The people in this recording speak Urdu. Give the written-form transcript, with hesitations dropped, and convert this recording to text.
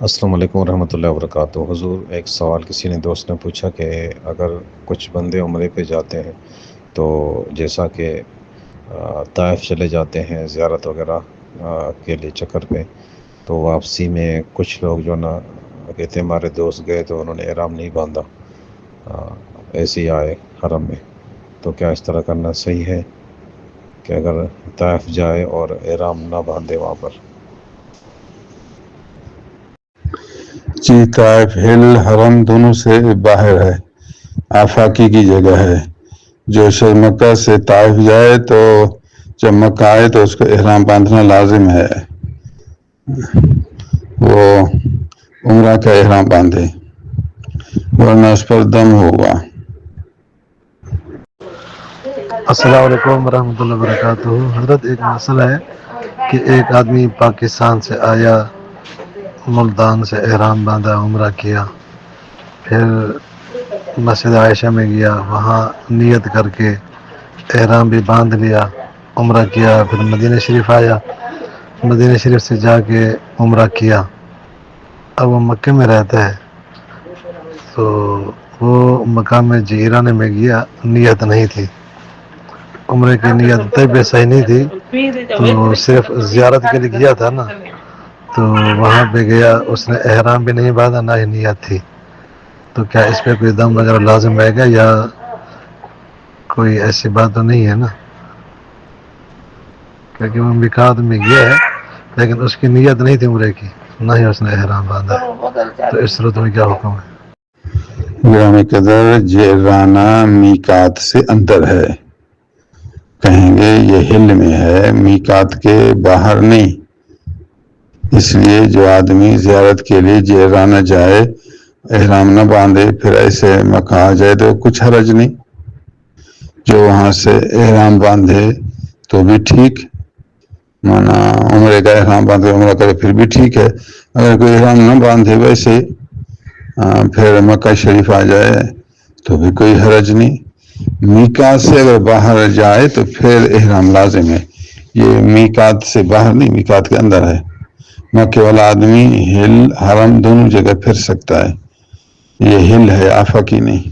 السلام علیکم ورحمۃ اللہ وبرکاتہ۔ حضور، ایک سوال کسی نے دوست نے پوچھا کہ اگر کچھ بندے عمرے پہ جاتے ہیں تو جیسا کہ طائف چلے جاتے ہیں زیارت وغیرہ کے لیے چکر پہ، تو واپسی میں کچھ لوگ جو نا کہتے ہیں ہمارے دوست گئے تو انہوں نے احرام نہیں باندھا، ایسے ہی آئے حرم میں، تو کیا اس طرح کرنا صحیح ہے کہ اگر طائف جائے اور احرام نہ باندھے وہاں پر؟ جی، طائف ہل حرم دونوں سے باہر ہے، آفاقی کی جگہ ہے۔ جو شخص مکہ سے طائف جائے تو جب مکہ آئے تو اس کو احرام باندھنا لازم ہے، وہ عمرہ کا احرام باندھے ورنہ اس پر دم ہوگا۔ السلام علیکم ورحمۃ اللہ وبرکاتہ۔ حضرت، ایک مسئلہ ہے کہ ایک آدمی پاکستان سے آیا، ملتان سے احرام باندھا، عمرہ کیا، پھر مسجد عائشہ میں گیا، وہاں نیت کر کے احرام بھی باندھ لیا، عمرہ کیا، پھر مدینہ شریف آیا، مدینہ شریف سے جا کے عمرہ کیا۔ اب وہ مکے میں رہتا ہے تو وہ مقام جعرانہ میں گیا، نیت نہیں تھی، عمرے کی نیت طیب صحیح نہیں تھی، تو صرف زیارت کے لیے گیا تھا نا، تو وہاں پہ گیا، اس نے احرام بھی نہیں باندھا، نہ ہی نیت تھی، تو کیا اس پہ کوئی دم وغیرہ لازم رہے گا یا کوئی ایسی بات تو نہیں ہے نا؟ کیونکہ وہ میقات میں گیا ہے لیکن اس کی نیت نہیں تھی عمرے کی، نہ ہی اس نے احرام باندھا، تو اس صورت میں کیا حکم ہے؟ گرامی قدر، جعرانہ میقات سے اندر ہے، کہیں گے یہ ہل میں ہے، میقات کے باہر نہیں۔ اس لیے جو آدمی زیارت کے لیے جعرانہ جائے، احرام نہ باندھے، پھر ایسے مکہ آ جائے تو کچھ حرج نہیں۔ جو وہاں سے احرام باندھے تو بھی ٹھیک، مانا عمرے کا احرام باندھے عمرہ کرے پھر بھی ٹھیک ہے۔ اگر کوئی احرام نہ باندھے ویسے پھر مکہ شریف آ جائے تو بھی کوئی حرج نہیں۔ میقات سے اگر باہر جائے تو پھر احرام لازم ہے، یہ میقات سے باہر نہیں، میقات کے اندر ہے۔ مکے والا آدمی ہل حرم دونوں جگہ پھر سکتا ہے، یہ ہل ہے، آفاقی نہیں۔